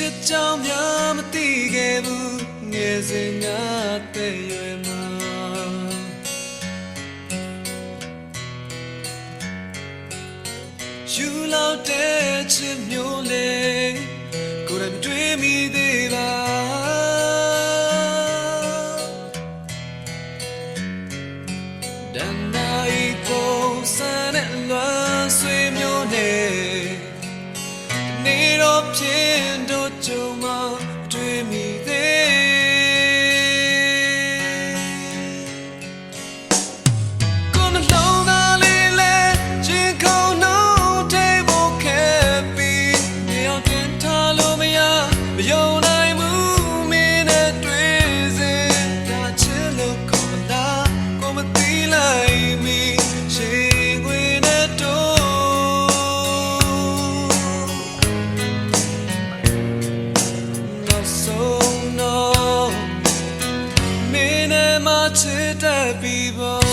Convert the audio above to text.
စ်ကြောင်များမသိခဲ့ဘူးငယ်စဉ်ငါတဲ့ရွယ်မှာယူလောက်တဲ့ချစ်မျိုးလေးကိုယ်တိုင်တွေးမိသေးပါတန်တိုင်းကိုစတဲ့လွမ်းဆွေမျိုးနဲ့နေတော့ပြင်းတို့ကြုံမှတွေးမိသေးကိုယ်နှလုံးသားလေးလဲချင်းခုန်နှုတ်ထိပ်ဖို့ခဲ့ပြီးနေအောင်တင်ထားလို့မရမယုံနိုင်ဘူးမင်းနဲ့တွေ့စဉ်ဒါချစ်လို့ခေါ်လားကိုမသိလိုက်မီရှင်ခွေနဲ့တို့ချစ်တဲ့ people